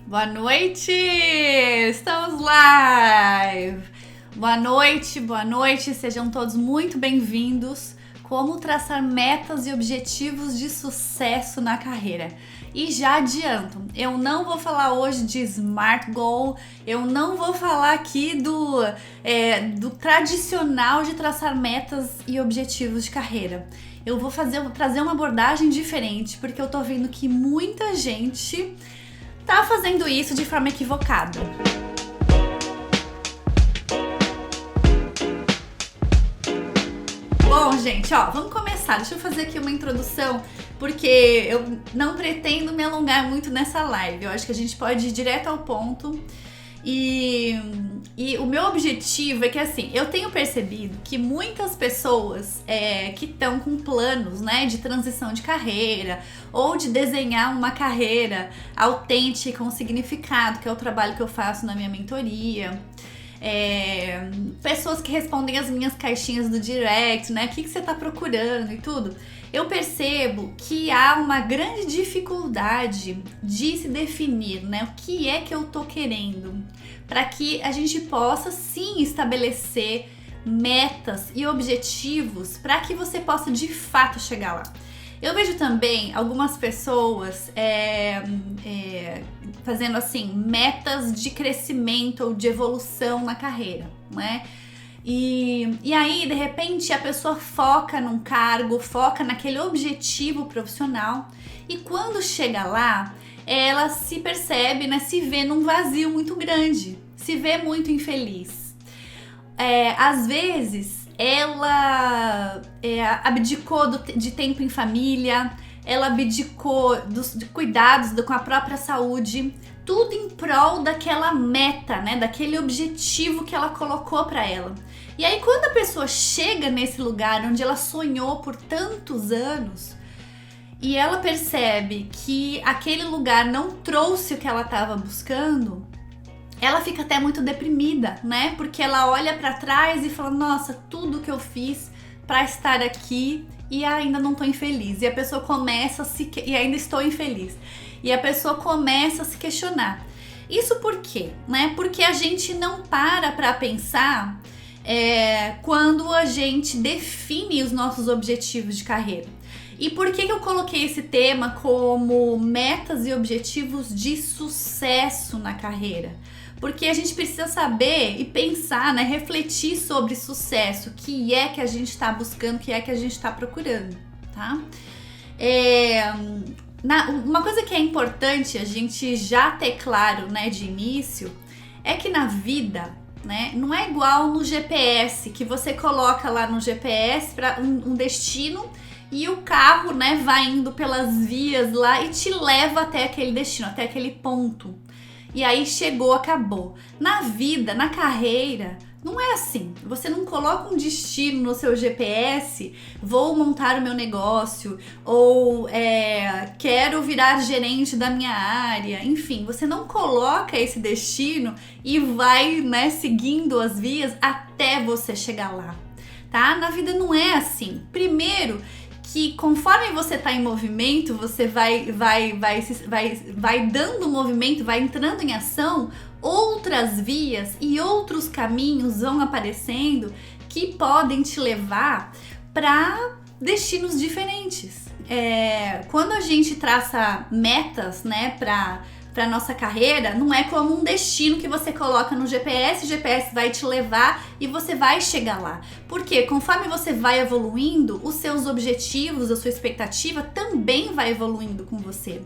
Boa noite! Estamos live! Boa noite, sejam todos muito bem-vindos. Como traçar metas e objetivos de sucesso na carreira. E já adianto, eu não vou falar hoje de Smart Goal, eu não vou falar aqui do tradicional de traçar metas e objetivos de carreira. Eu vou trazer uma abordagem diferente, porque eu tô vendo que muita gente tá fazendo isso de forma equivocada. Bom, gente, vamos começar. Deixa eu fazer aqui uma introdução, porque eu não pretendo me alongar muito nessa live. Eu acho que a gente pode ir direto ao ponto. E o meu objetivo é que, assim, eu tenho percebido que muitas pessoas que estão com planos, né, de transição de carreira ou de desenhar uma carreira autêntica, com significado, que é o trabalho que eu faço na minha mentoria. Pessoas que respondem as minhas caixinhas do direct, né? O que você tá procurando e tudo. Eu percebo que há uma grande dificuldade de se definir, né? O que é que eu tô querendo, para que a gente possa sim estabelecer metas e objetivos para que você possa de fato chegar lá. Eu vejo também algumas pessoas fazendo assim metas de crescimento ou de evolução na carreira, né? E aí, de repente, a pessoa foca num cargo, foca naquele objetivo profissional e quando chega lá, ela se percebe, né, se vê num vazio muito grande, se vê muito infeliz. Às vezes, ela abdicou de tempo em família, ela abdicou de cuidados com a própria saúde, tudo em prol daquela meta, né, daquele objetivo que ela colocou para ela. E aí, quando a pessoa chega nesse lugar onde ela sonhou por tantos anos e ela percebe que aquele lugar não trouxe o que ela estava buscando, ela fica até muito deprimida, né? Porque ela olha para trás e fala: nossa, tudo que eu fiz para estar aqui e ainda não tô infeliz. E a pessoa começa e ainda estou infeliz. E a pessoa começa a se questionar. Isso por quê? Né? Porque a gente não para pensar quando a gente define os nossos objetivos de carreira. E por que eu coloquei esse tema como metas e objetivos de sucesso na carreira? Porque a gente precisa saber e pensar, né, refletir sobre sucesso, o que é que a gente está buscando, o que é que a gente está procurando, tá? Uma coisa que é importante a gente já ter claro, né, de início, é que na vida, né, não é igual no GPS, que você coloca lá no GPS para um destino e o carro, né, vai indo pelas vias lá e te leva até aquele destino, até aquele ponto. E aí chegou, acabou. Na vida, na carreira, não é assim. Você não coloca um destino no seu GPS, vou montar o meu negócio, ou quero virar gerente da minha área. Enfim, você não coloca esse destino e vai, né, seguindo as vias até você chegar lá, tá? Na vida não é assim. Primeiro, que conforme você está em movimento, você vai dando movimento, vai entrando em ação, outras vias e outros caminhos vão aparecendo que podem te levar para destinos diferentes. Quando a gente traça metas, né, para nossa carreira, não é como um destino que você coloca no GPS, o GPS vai te levar e você vai chegar lá. Porque conforme você vai evoluindo, os seus objetivos, a sua expectativa também vai evoluindo com você,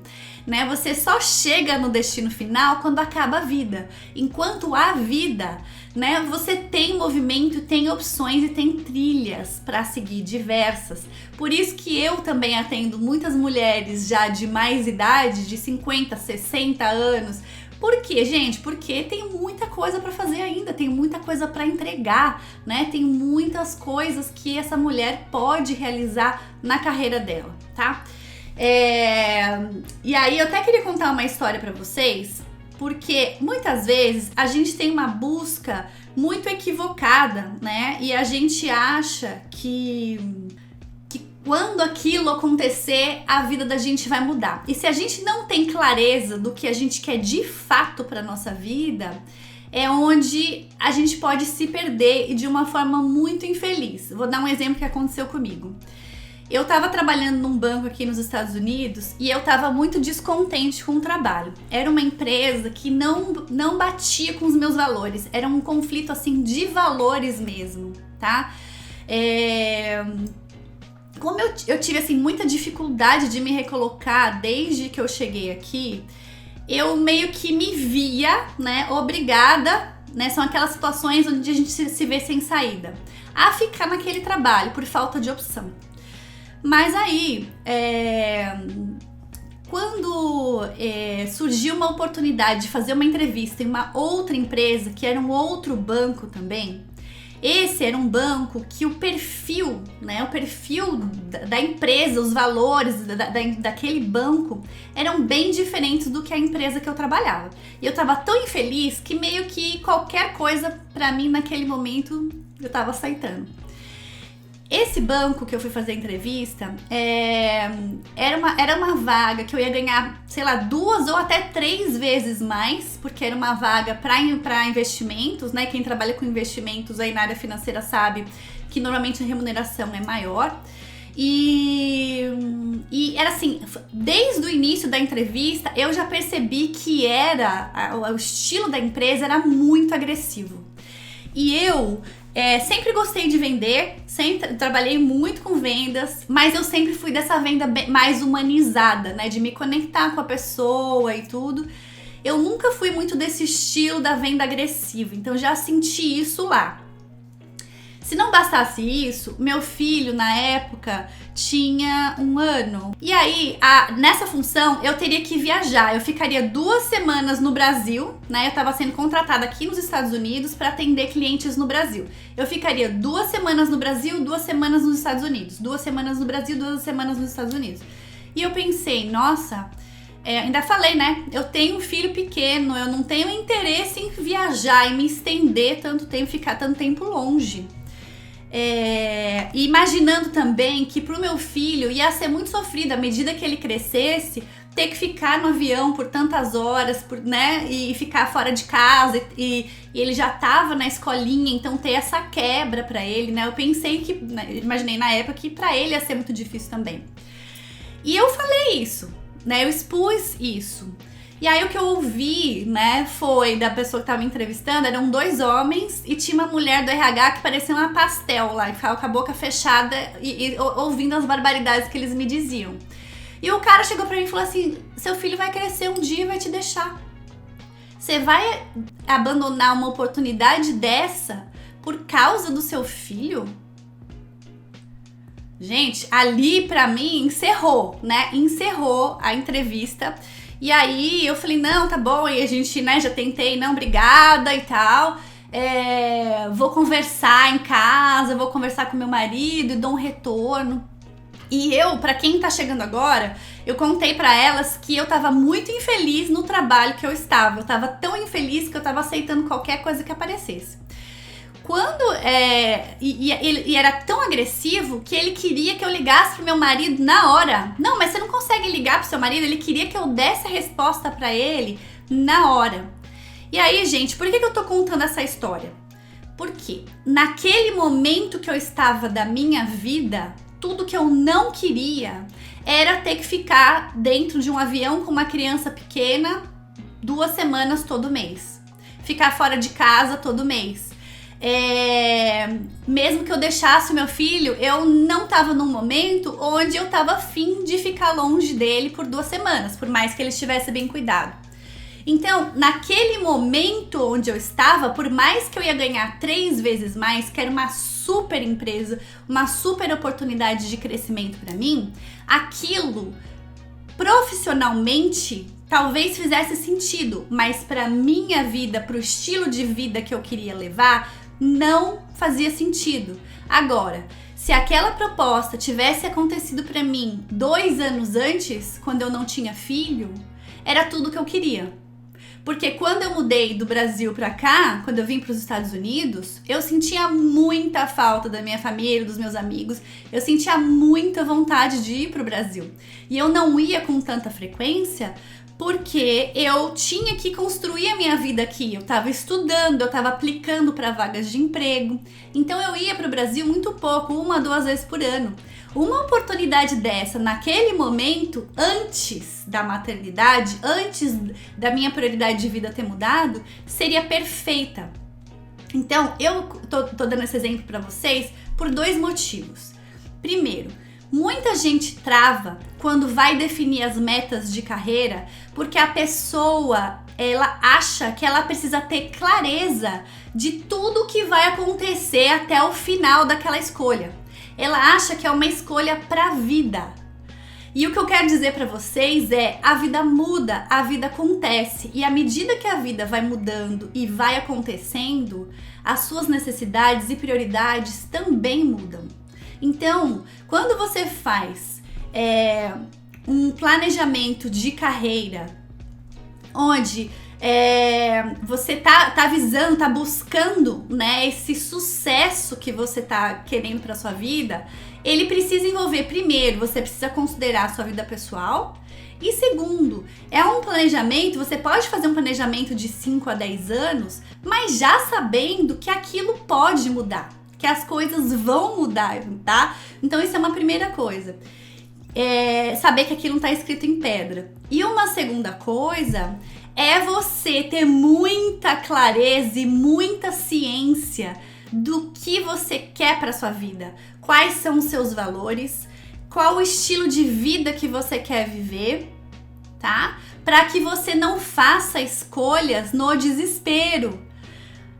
né? Você só chega no destino final quando acaba a vida. Enquanto há vida, né, você tem movimento, tem opções e tem trilhas para seguir, diversas. Por isso que eu também atendo muitas mulheres já de mais idade, de 50, 60 anos. Por quê, gente? Porque tem muita coisa para fazer ainda, tem muita coisa para entregar, né? Tem muitas coisas que essa mulher pode realizar na carreira dela, tá? E aí eu até queria contar uma história para vocês, porque muitas vezes a gente tem uma busca muito equivocada, né? E a gente acha que quando aquilo acontecer, a vida da gente vai mudar. E se a gente não tem clareza do que a gente quer de fato para nossa vida, é onde a gente pode se perder e de uma forma muito infeliz. Vou dar um exemplo que aconteceu comigo. Eu estava trabalhando num banco aqui nos Estados Unidos e eu estava muito descontente com o trabalho. Era uma empresa que não batia com os meus valores. Era um conflito assim de valores mesmo, tá? Como eu tive assim muita dificuldade de me recolocar desde que eu cheguei aqui, eu meio que me via, né, obrigada, né, são aquelas situações onde a gente se vê sem saída, a ficar naquele trabalho por falta de opção. Mas aí, quando surgiu uma oportunidade de fazer uma entrevista em uma outra empresa, que era um outro banco também, esse era um banco que o perfil, né, o perfil da empresa, os valores daquele banco eram bem diferentes do que a empresa que eu trabalhava. E eu tava tão infeliz que meio que qualquer coisa pra mim naquele momento eu tava aceitando. Esse banco que eu fui fazer a entrevista era uma vaga que eu ia ganhar, sei lá, 2 ou até 3 vezes mais, porque era uma vaga para investimentos, né? Quem trabalha com investimentos aí na área financeira sabe que normalmente a remuneração é maior. E era assim, desde o início da entrevista eu já percebi que o estilo da empresa era muito agressivo. E eu sempre gostei de vender, sempre trabalhei muito com vendas, mas eu sempre fui dessa venda mais humanizada, né? De me conectar com a pessoa e tudo. Eu nunca fui muito desse estilo da venda agressiva, então já senti isso lá. Se não bastasse isso, meu filho na época tinha 1 ano. E aí, nessa função, eu teria que viajar. Eu ficaria 2 semanas no Brasil, né? Eu tava sendo contratada aqui nos Estados Unidos para atender clientes no Brasil. Eu ficaria 2 semanas no Brasil, 2 semanas nos Estados Unidos. 2 semanas no Brasil, 2 semanas nos Estados Unidos. E eu pensei, nossa, ainda falei, né? Eu tenho um filho pequeno, eu não tenho interesse em viajar e me estender tanto tempo, ficar tanto tempo longe. Imaginando também que pro meu filho ia ser muito sofrido à medida que ele crescesse, ter que ficar no avião por tantas horas, né, e ficar fora de casa, e ele já tava na escolinha, então ter essa quebra pra ele, né? Eu pensei que, imaginei na época que pra ele ia ser muito difícil também. E eu falei isso, né? Eu expus isso. E aí o que eu ouvi, né, foi da pessoa que tava me entrevistando, eram 2 homens e tinha uma mulher do RH que parecia uma pastel lá, e ficava com a boca fechada e ouvindo as barbaridades que eles me diziam. E o cara chegou pra mim e falou assim, seu filho vai crescer um dia e vai te deixar. Você vai abandonar uma oportunidade dessa por causa do seu filho? Gente, ali pra mim encerrou, né, encerrou a entrevista. E aí eu falei, não, tá bom, e a gente, né, já tentei, não, obrigada e tal, vou conversar em casa, vou conversar com meu marido e dou um retorno. E pra quem tá chegando agora, eu contei pra elas que eu tava muito infeliz no trabalho que eu tava tão infeliz que eu tava aceitando qualquer coisa que aparecesse. Quando, ele era tão agressivo que ele queria que eu ligasse pro meu marido na hora. Não, mas você não consegue ligar pro seu marido? Ele queria que eu desse a resposta pra ele na hora. E aí, gente, por que eu tô contando essa história? Porque naquele momento que eu estava da minha vida, tudo que eu não queria era ter que ficar dentro de um avião com uma criança pequena 2 semanas todo mês. Ficar fora de casa todo mês. Mesmo que eu deixasse o meu filho, eu não tava num momento onde eu tava afim de ficar longe dele por 2 semanas, por mais que ele estivesse bem cuidado. Então, naquele momento onde eu estava, por mais que eu ia ganhar 3 vezes mais, que era uma super empresa, uma super oportunidade de crescimento para mim, aquilo profissionalmente talvez fizesse sentido, mas para minha vida, para o estilo de vida que eu queria levar, não fazia sentido. Agora, se aquela proposta tivesse acontecido para mim 2 anos antes, quando eu não tinha filho, era tudo que eu queria. Porque quando eu mudei do Brasil pra cá, quando eu vim pros Estados Unidos, eu sentia muita falta da minha família, dos meus amigos. Eu sentia muita vontade de ir pro Brasil. E eu não ia com tanta frequência porque eu tinha que construir a minha vida aqui. Eu tava estudando, eu tava aplicando para vagas de emprego. Então eu ia pro Brasil muito pouco, 1 2 vezes por ano. Uma oportunidade dessa, naquele momento, antes da maternidade, antes da minha prioridade de vida ter mudado, seria perfeita. Então, eu tô dando esse exemplo para vocês por 2 motivos. Primeiro, muita gente trava quando vai definir as metas de carreira porque a pessoa, ela acha que ela precisa ter clareza de tudo que vai acontecer até o final daquela escolha. Ela acha que é uma escolha para a vida. E o que eu quero dizer para vocês é, a vida muda, a vida acontece. E à medida que a vida vai mudando e vai acontecendo, as suas necessidades e prioridades também mudam. Então, quando você faz um planejamento de carreira, onde você tá visando, tá buscando, né, esse sucesso que você tá querendo para sua vida, ele precisa envolver, primeiro, você precisa considerar a sua vida pessoal, e segundo, é um planejamento, você pode fazer um planejamento de 5 a 10 anos, mas já sabendo que aquilo pode mudar, que as coisas vão mudar, tá? Então isso é uma primeira coisa. Saber que aquilo não tá escrito em pedra. E uma segunda coisa é você ter muita clareza e muita ciência do que você quer para sua vida. Quais são os seus valores, qual o estilo de vida que você quer viver, tá? Para que você não faça escolhas no desespero.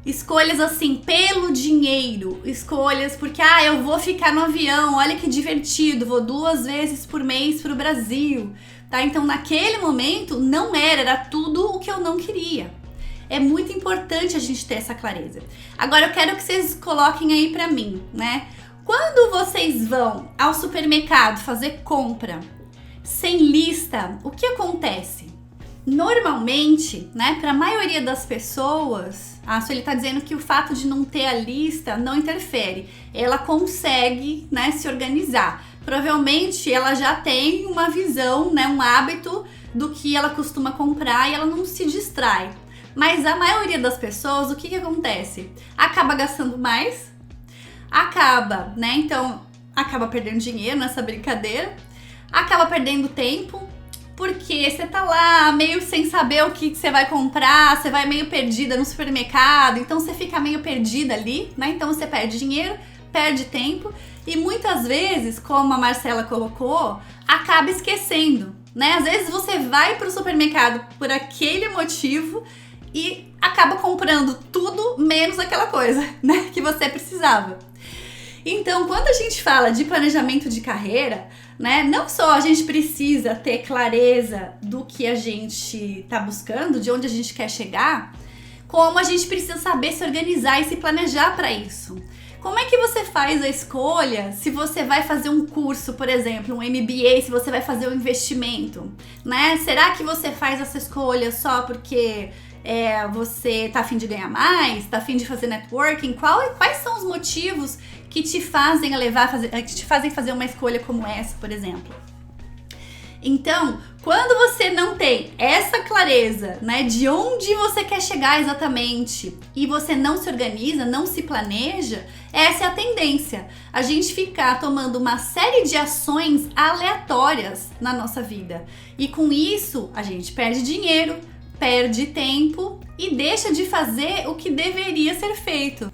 Escolhas assim, pelo dinheiro, escolhas porque, eu vou ficar no avião, olha que divertido, vou 2 vezes por mês pro Brasil, tá? Então naquele momento não era tudo o que eu não queria. É muito importante a gente ter essa clareza. Agora eu quero que vocês coloquem aí pra mim, né? Quando vocês vão ao supermercado fazer compra sem lista, o que acontece? Normalmente, né, para a maioria das pessoas, a Sueli tá dizendo que o fato de não ter a lista não interfere. Ela consegue, né, se organizar. Provavelmente ela já tem uma visão, né, um hábito do que ela costuma comprar e ela não se distrai. Mas a maioria das pessoas, o que acontece? Acaba gastando mais, acaba, né, então acaba perdendo dinheiro nessa brincadeira, acaba perdendo tempo, porque você tá lá meio sem saber o que você vai comprar, você vai meio perdida no supermercado, então você fica meio perdida ali, né? Então você perde dinheiro, perde tempo e muitas vezes, como a Marcela colocou, acaba esquecendo, né? Às vezes você vai pro supermercado por aquele motivo e acaba comprando tudo menos aquela coisa, né? Que você precisava. Então, quando a gente fala de planejamento de carreira, né, não só a gente precisa ter clareza do que a gente tá buscando, de onde a gente quer chegar, como a gente precisa saber se organizar e se planejar para isso. Como é que você faz a escolha se você vai fazer um curso, por exemplo, um MBA, se você vai fazer um investimento, né? Será que você faz essa escolha só porque você tá a fim de ganhar mais, tá a fim de fazer networking? Quais são os motivos que te fazem que te fazem fazer uma escolha como essa, por exemplo? Então, quando você não tem essa clareza, né, de onde você quer chegar exatamente e você não se organiza, não se planeja, essa é a tendência, a gente ficar tomando uma série de ações aleatórias na nossa vida. E com isso, a gente perde dinheiro, perde tempo e deixa de fazer o que deveria ser feito.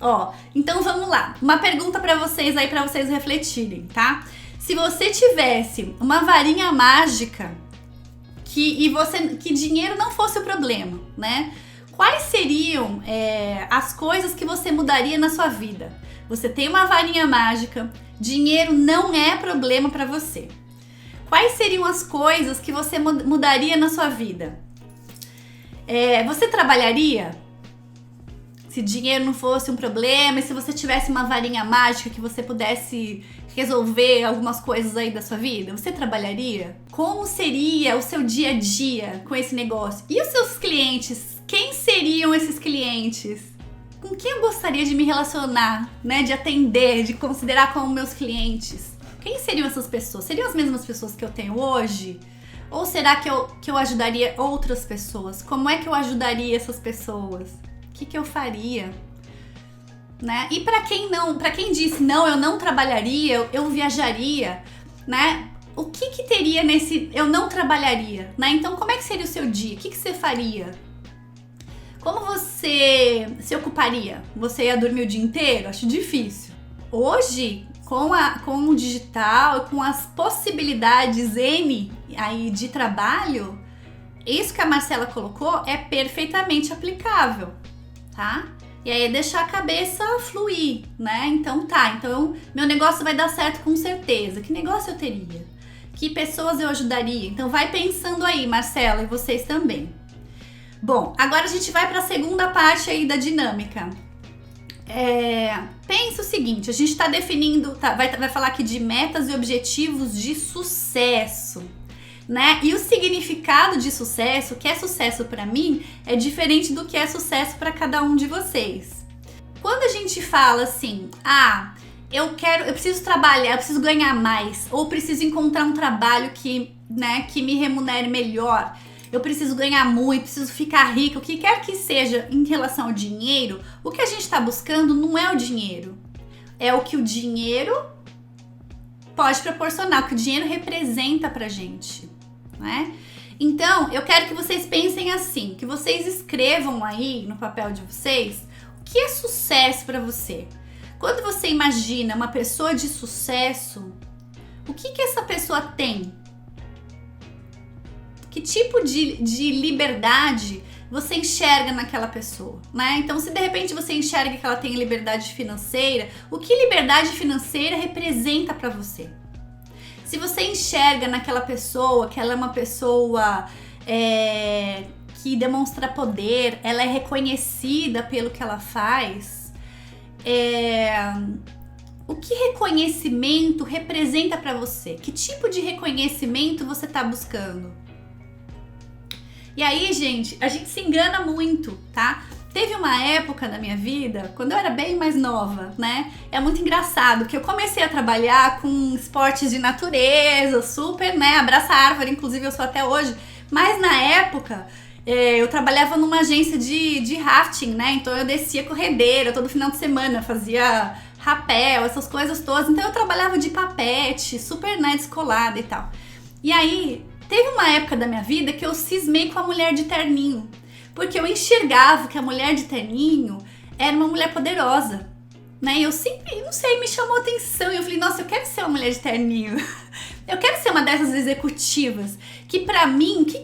Então vamos lá. Uma pergunta para vocês aí, para vocês refletirem, tá? Se você tivesse uma varinha mágica que dinheiro não fosse o problema, né? Quais seriam as coisas que você mudaria na sua vida? Você tem uma varinha mágica, dinheiro não é problema para você. Quais seriam as coisas que você mudaria na sua vida? Você trabalharia? Se dinheiro não fosse um problema e se você tivesse uma varinha mágica que você pudesse resolver algumas coisas aí da sua vida, você trabalharia? Como seria o seu dia a dia com esse negócio? E os seus clientes seriam esses clientes? Com quem eu gostaria de me relacionar, né? De atender, de considerar como meus clientes? Quem seriam essas pessoas? Seriam as mesmas pessoas que eu tenho hoje? Ou será que eu ajudaria outras pessoas? Como é que eu ajudaria essas pessoas? O que eu faria? Né? E para quem disse não, eu não trabalharia, eu viajaria, né? O que teria nesse eu não trabalharia, né? Então como é que seria o seu dia? O que você faria? Como você se ocuparia? Você ia dormir o dia inteiro? Acho difícil. Hoje, com o digital, com as possibilidades N aí de trabalho, isso que a Marcela colocou é perfeitamente aplicável, tá? E aí é deixar a cabeça fluir, né? Então meu negócio vai dar certo com certeza. Que negócio eu teria? Que pessoas eu ajudaria? Então vai pensando aí, Marcela, e vocês também. Bom, agora a gente vai para a segunda parte aí da dinâmica. Pensa o seguinte, a gente está definindo, vai falar aqui de metas e objetivos de sucesso, né? E o significado de sucesso, o que é sucesso para mim, é diferente do que é sucesso para cada um de vocês. Quando a gente fala assim, eu preciso trabalhar, eu preciso ganhar mais, ou preciso encontrar um trabalho que me remunere melhor, eu preciso ganhar muito, preciso ficar rica, o que quer que seja em relação ao dinheiro, o que a gente está buscando não é o dinheiro, é o que o dinheiro pode proporcionar, o que o dinheiro representa pra gente, né? Então, eu quero que vocês pensem assim, que vocês escrevam aí no papel de vocês o que é sucesso pra você. Quando você imagina uma pessoa de sucesso, o que essa pessoa tem? Que tipo de liberdade você enxerga naquela pessoa, né? Então, se de repente você enxerga que ela tem liberdade financeira, o que liberdade financeira representa para você? Se você enxerga naquela pessoa que ela é uma pessoa que demonstra poder, ela é reconhecida pelo que ela faz, o que reconhecimento representa para você? Que tipo de reconhecimento você está buscando? E aí, gente, a gente se engana muito, tá? Teve uma época na minha vida, quando eu era bem mais nova, né? É muito engraçado, que eu comecei a trabalhar com esportes de natureza, super, né? Abraça a árvore, inclusive eu sou até hoje. Mas na época, eu trabalhava numa agência de rafting, né? Então eu descia corredeira todo final de semana, fazia rapel, essas coisas todas. Então eu trabalhava de papete, super, né, descolada e tal. E aí, teve uma época da minha vida que eu cismei com a mulher de terninho, porque eu enxergava que a mulher de terninho era uma mulher poderosa, né? E eu sempre, não sei, me chamou atenção e eu falei, nossa, eu quero ser uma mulher de terninho. Eu quero ser uma dessas executivas que pra mim, o que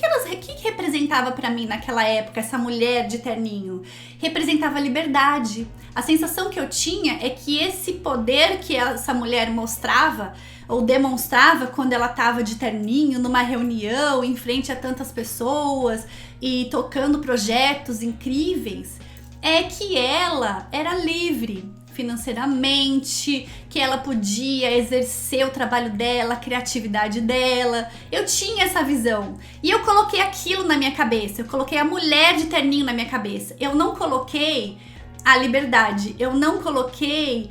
representava pra mim naquela época essa mulher de terninho? Representava liberdade. A sensação que eu tinha é que esse poder que essa mulher mostrava ou demonstrava quando ela estava de terninho numa reunião em frente a tantas pessoas e tocando projetos incríveis, é que ela era livre financeiramente, que ela podia exercer o trabalho dela, a criatividade dela. Eu tinha essa visão e eu coloquei aquilo na minha cabeça, eu coloquei a mulher de terninho na minha cabeça. Eu não coloquei a liberdade, eu não coloquei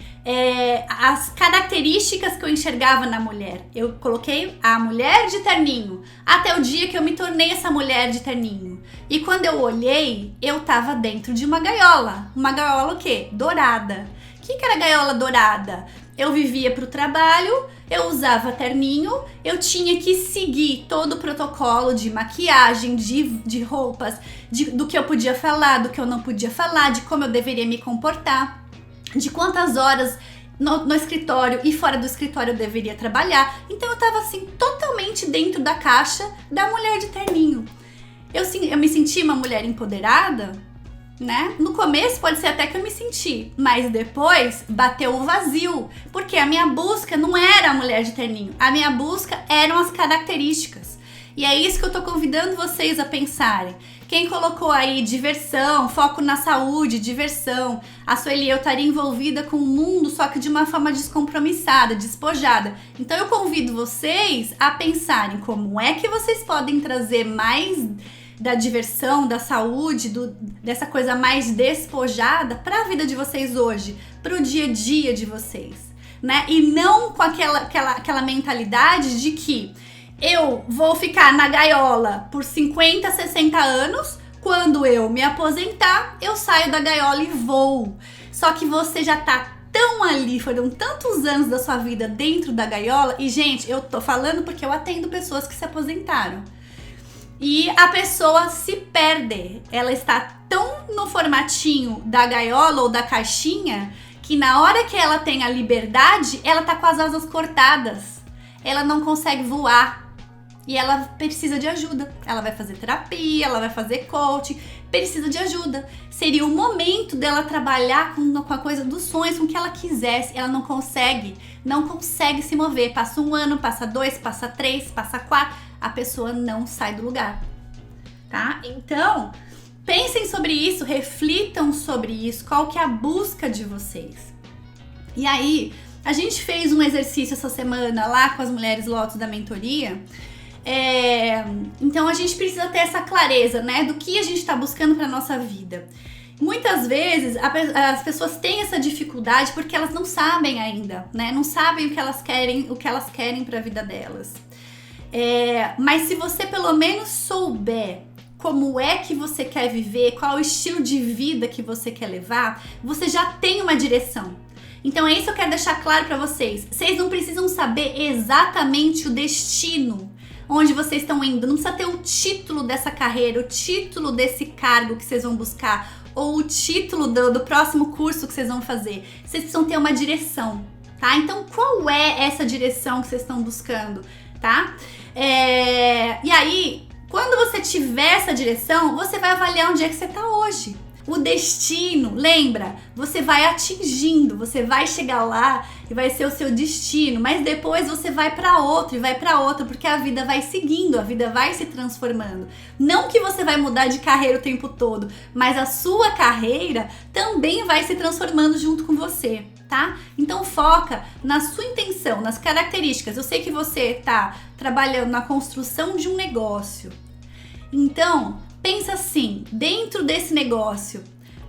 as características que eu enxergava na mulher. Eu coloquei a mulher de terninho, até o dia que eu me tornei essa mulher de terninho. E quando eu olhei, eu tava dentro de uma gaiola. Uma gaiola o quê? Dourada. O que era gaiola dourada? Eu vivia pro trabalho, eu usava terninho, eu tinha que seguir todo o protocolo de maquiagem, de roupas, do que eu podia falar, do que eu não podia falar, de como eu deveria me comportar, de quantas horas no escritório e fora do escritório eu deveria trabalhar. Então eu tava assim, totalmente dentro da caixa da mulher de terninho. Eu me senti uma mulher empoderada, né? No começo pode ser até que eu me senti, mas depois bateu o vazio, porque a minha busca não era a mulher de terninho, a minha busca eram as características. E é isso que eu tô convidando vocês a pensarem. Quem colocou aí diversão, foco na saúde, diversão, a Sueli, eu estaria envolvida com o mundo, só que de uma forma descompromissada, despojada. Então eu convido vocês a pensarem como é que vocês podem trazer mais da diversão, da saúde, dessa coisa mais despojada para a vida de vocês hoje, para o dia a dia de vocês, né? E não com aquela mentalidade de que eu vou ficar na gaiola por 50, 60 anos, quando eu me aposentar, eu saio da gaiola e voo. Só que você já tá tão ali, foram tantos anos da sua vida dentro da gaiola, e gente, eu tô falando porque eu atendo pessoas que se aposentaram. E a pessoa se perde, ela está tão no formatinho da gaiola ou da caixinha, que na hora que ela tem a liberdade, ela tá com as asas cortadas, ela não consegue voar. E ela precisa de ajuda. Ela vai fazer terapia, ela vai fazer coaching, precisa de ajuda. Seria o momento dela trabalhar com a coisa dos sonhos, com o que ela quisesse. Ela não consegue se mover. Passa 1 ano, passa 2, passa 3, passa 4. A pessoa não sai do lugar, tá? Então, pensem sobre isso, reflitam sobre isso. Qual que é a busca de vocês? E aí, a gente fez um exercício essa semana lá com as mulheres lotos da mentoria. Então a gente precisa ter essa clareza, né, do que a gente está buscando para nossa vida. Muitas vezes as pessoas têm essa dificuldade porque elas não sabem ainda, né, não sabem o que elas querem para a vida delas. Mas se você pelo menos souber como é que você quer viver, qual o estilo de vida que você quer levar, você já tem uma direção. Então é isso que eu quero deixar claro para vocês. Vocês não precisam saber exatamente o destino onde vocês estão indo, não precisa ter o título dessa carreira, o título desse cargo que vocês vão buscar, ou o título do próximo curso que vocês vão fazer. Vocês precisam ter uma direção, tá? Então, qual é essa direção que vocês estão buscando, tá? E aí, quando você tiver essa direção, você vai avaliar onde é que você tá hoje. O destino, lembra? Você vai atingindo, você vai chegar lá e vai ser o seu destino, mas depois você vai para outro e vai para outro, porque a vida vai seguindo, a vida vai se transformando. Não que você vai mudar de carreira o tempo todo, mas a sua carreira também vai se transformando junto com você, tá? Então foca na sua intenção, nas características. Eu sei que você tá trabalhando na construção de um negócio. Então, pensa assim, dentro desse negócio,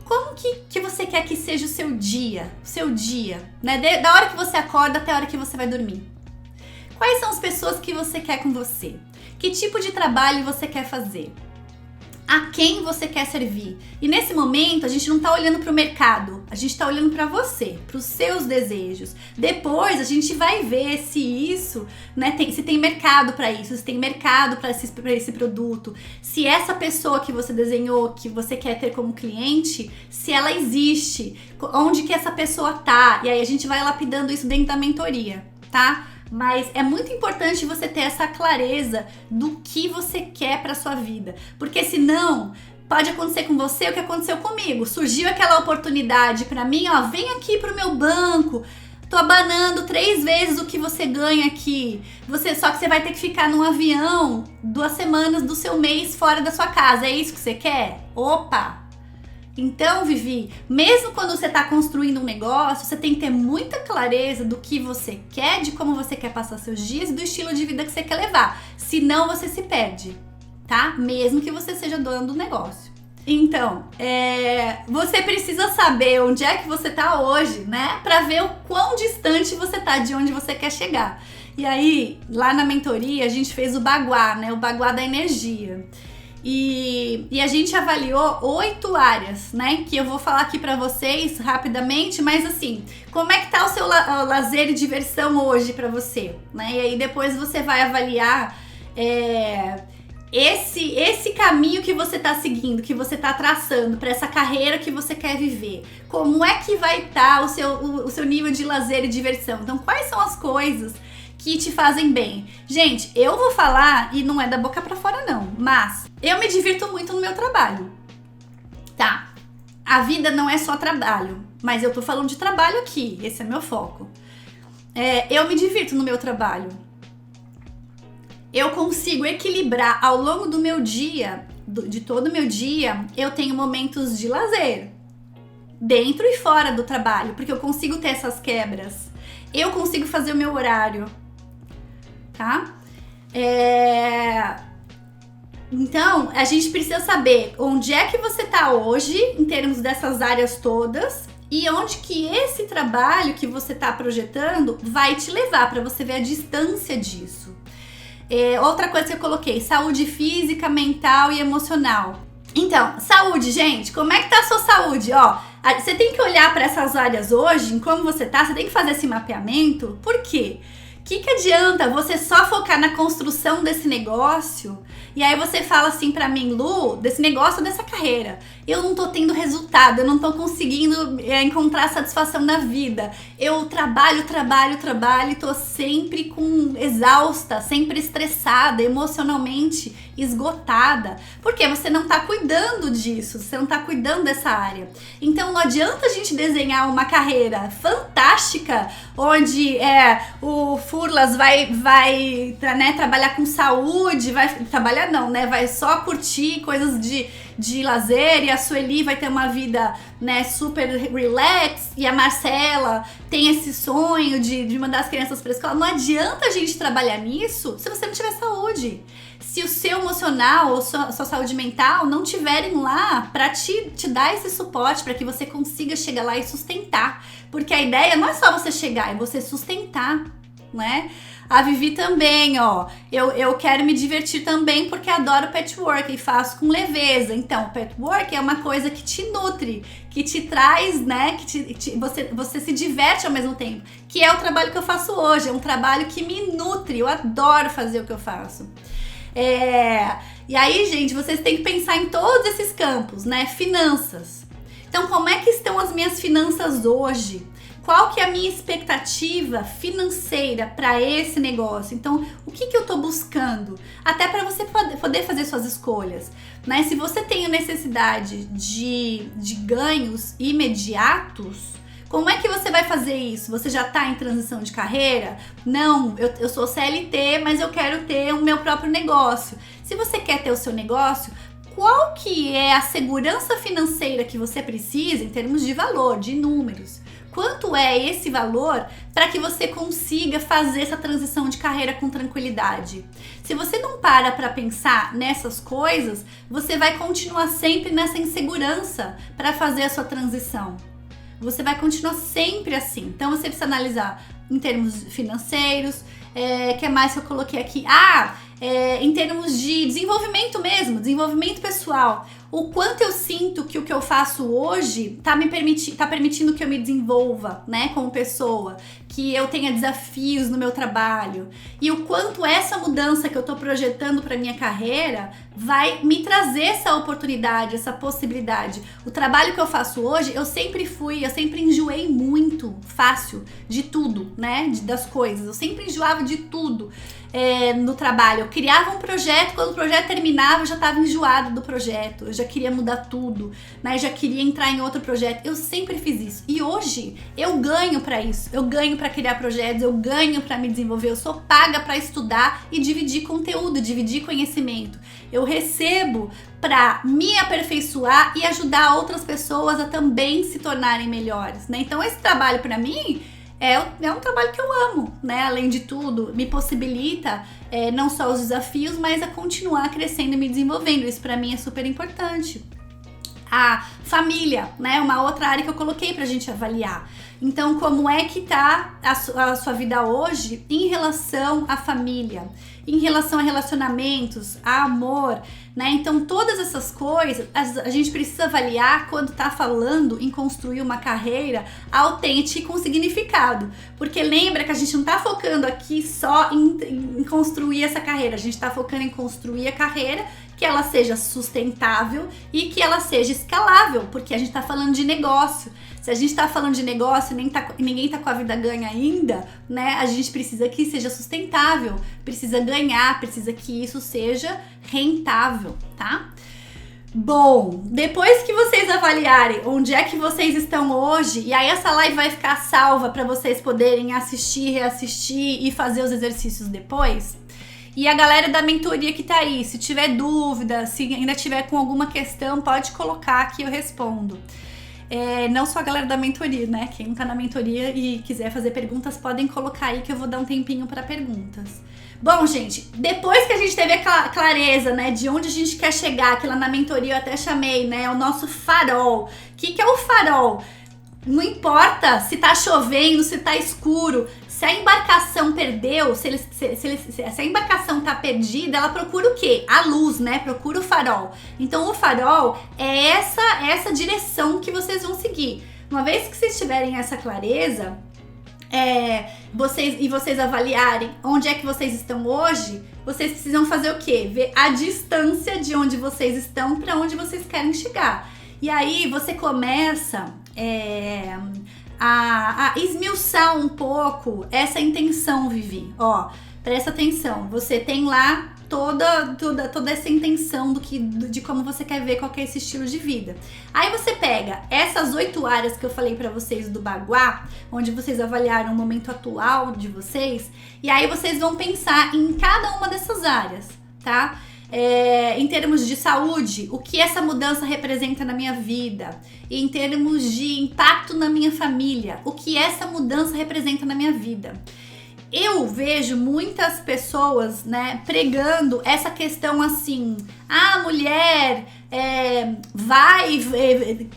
como que você quer que seja o seu dia, né? Da hora que você acorda até a hora que você vai dormir. Quais são as pessoas que você quer com você? Que tipo de trabalho você quer fazer? A quem você quer servir? E nesse momento a gente não tá olhando para o mercado, a gente tá olhando para você, para os seus desejos. Depois a gente vai ver se isso, né, se tem mercado para isso, se tem mercado para esse produto, se essa pessoa que você desenhou, que você quer ter como cliente, se ela existe, onde que essa pessoa tá. E aí a gente vai lapidando isso dentro da mentoria, tá? Mas é muito importante você ter essa clareza do que você quer para sua vida, porque senão pode acontecer com você o que aconteceu comigo. Surgiu aquela oportunidade para mim, ó, vem aqui pro meu banco, tô abanando 3 vezes o que você ganha aqui. Só que você vai ter que ficar num avião 2 semanas do seu mês fora da sua casa. É isso que você quer? Opa! Então, Vivi, mesmo quando você está construindo um negócio, você tem que ter muita clareza do que você quer, de como você quer passar seus dias e do estilo de vida que você quer levar. Senão você se perde, tá? Mesmo que você seja dono do negócio. Então, você precisa saber onde é que você tá hoje, né? Pra ver o quão distante você tá de onde você quer chegar. E aí, lá na mentoria, a gente fez o baguá, né? O baguá da energia. E a gente avaliou 8 áreas, né? Que eu vou falar aqui pra vocês rapidamente, mas assim, como é que tá o seu lazer e diversão hoje pra você, né? E aí depois você vai avaliar esse caminho que você tá seguindo, que você tá traçando pra essa carreira que você quer viver. Como é que vai estar o seu nível de lazer e diversão? Então, quais são as coisas que te fazem bem? Gente, eu vou falar, e não é da boca pra fora não, mas eu me divirto muito no meu trabalho, tá? A vida não é só trabalho, mas eu tô falando de trabalho aqui, esse é meu foco. Eu me divirto no meu trabalho. Eu consigo equilibrar ao longo do meu dia, de todo o meu dia, eu tenho momentos de lazer, dentro e fora do trabalho, porque eu consigo ter essas quebras. Eu consigo fazer o meu horário, tá? Então, a gente precisa saber onde é que você tá hoje, em termos dessas áreas todas, e onde que esse trabalho que você tá projetando vai te levar, para você ver a distância disso. Outra coisa que eu coloquei, saúde física, mental e emocional. Então, saúde, gente, como é que tá a sua saúde? Ó, você tem que olhar para essas áreas hoje, em como você tá, você tem que fazer esse mapeamento. Por quê? O que adianta você só focar na construção desse negócio e aí você fala assim pra mim, Lu, desse negócio, dessa carreira, eu não tô tendo resultado, eu não tô conseguindo encontrar satisfação na vida, eu trabalho e tô sempre exausta, sempre estressada, emocionalmente esgotada, porque você não tá cuidando disso, você não tá cuidando dessa área. Então não adianta a gente desenhar uma carreira fantástica, onde o Furlas vai né, trabalhar com saúde, vai só curtir coisas de lazer, e a Sueli vai ter uma vida, né, super relax, e a Marcela tem esse sonho de mandar as crianças para a escola. Não adianta a gente trabalhar nisso se você não tiver saúde. Se o seu emocional ou sua saúde mental não tiverem lá para te dar esse suporte, para que você consiga chegar lá e sustentar. Porque a ideia não é só você chegar, é você sustentar, né? A Vivi também, ó, eu quero me divertir também porque adoro patchwork e faço com leveza. Então, patchwork é uma coisa que te nutre, que te traz, né, você se diverte ao mesmo tempo. Que é o trabalho que eu faço hoje, é um trabalho que me nutre, eu adoro fazer o que eu faço. E aí, gente, vocês têm que pensar em todos esses campos, né? Finanças. Então, como é que estão as minhas finanças hoje? Qual que é a minha expectativa financeira para esse negócio? Então, o que eu tô buscando? Até para você poder fazer suas escolhas, né? Se você tem a necessidade de ganhos imediatos, como é que você vai fazer isso? Você já está em transição de carreira? Não, eu sou CLT, mas eu quero ter o meu próprio negócio. Se você quer ter o seu negócio, qual que é a segurança financeira que você precisa em termos de valor, de números? Quanto é esse valor para que você consiga fazer essa transição de carreira com tranquilidade? Se você não para pensar nessas coisas, você vai continuar sempre nessa insegurança para fazer a sua transição. Você vai continuar sempre assim. Então você precisa analisar em termos financeiros, que mais que eu coloquei aqui? Em termos de desenvolvimento mesmo, desenvolvimento pessoal. O quanto eu sinto que o que eu faço hoje tá permitindo que eu me desenvolva, né, como pessoa, que eu tenha desafios no meu trabalho, e o quanto essa mudança que eu tô projetando para minha carreira vai me trazer essa oportunidade, essa possibilidade. O trabalho que eu faço hoje, eu sempre enjoei muito fácil de tudo, né, das coisas. Eu sempre enjoava de tudo. No trabalho, eu criava um projeto, quando o projeto terminava eu já estava enjoada do projeto, eu já queria mudar tudo, né? Já queria entrar em outro projeto. Eu sempre fiz isso e hoje eu ganho para isso, eu ganho para criar projetos, eu ganho para me desenvolver, eu sou paga para estudar e dividir conteúdo, dividir conhecimento. Eu recebo para me aperfeiçoar e ajudar outras pessoas a também se tornarem melhores, né? Então esse trabalho para mim é um trabalho que eu amo, né? Além de tudo, me possibilita não só os desafios, mas a continuar crescendo e me desenvolvendo. Isso pra mim é super importante. A família, né? Uma outra área que eu coloquei pra gente avaliar. Então, como é que tá a sua vida hoje em relação à família, em relação a relacionamentos, a amor, né? Então, todas essas coisas a gente precisa avaliar quando tá falando em construir uma carreira autêntica e com significado. Porque lembra que a gente não tá focando aqui só em construir essa carreira, a gente tá focando em construir a carreira que ela seja sustentável e que ela seja escalável, porque a gente tá falando de negócio. Se a gente tá falando de negócio e ninguém tá com a vida ganha ainda, né? A gente precisa que seja sustentável, precisa ganhar, precisa que isso seja rentável, tá? Bom, depois que vocês avaliarem onde é que vocês estão hoje, e aí essa live vai ficar salva para vocês poderem assistir, reassistir e fazer os exercícios depois. E a galera da mentoria que tá aí, se tiver dúvida, se ainda tiver com alguma questão, pode colocar que eu respondo. Não só a galera da mentoria, né? Quem tá na mentoria e quiser fazer perguntas, podem colocar aí que eu vou dar um tempinho para perguntas. Bom, gente, depois que a gente teve a clareza, né, de onde a gente quer chegar, que lá na mentoria eu até chamei, né, o nosso farol. O que é o farol? Não importa se tá chovendo, se tá escuro, se a embarcação perdeu, se a embarcação tá perdida, ela procura o quê? A luz, né? Procura o farol. Então o farol é essa direção que vocês vão seguir. Uma vez que vocês tiverem essa clareza, vocês avaliarem onde é que vocês estão hoje, vocês precisam fazer o quê? Ver a distância de onde vocês estão para onde vocês querem chegar. E aí você começa a esmiuçar um pouco essa intenção, Vivi. Ó, presta atenção, você tem lá toda essa intenção de como você quer ver, qual que é esse estilo de vida. Aí você pega essas 8 áreas que eu falei pra vocês do Baguá, onde vocês avaliaram o momento atual de vocês, e aí vocês vão pensar em cada uma dessas áreas, tá? Em termos de saúde, o que essa mudança representa na minha vida, em termos de impacto na minha família, o que essa mudança representa na minha vida. Eu vejo muitas pessoas, né, pregando essa questão assim: a mulher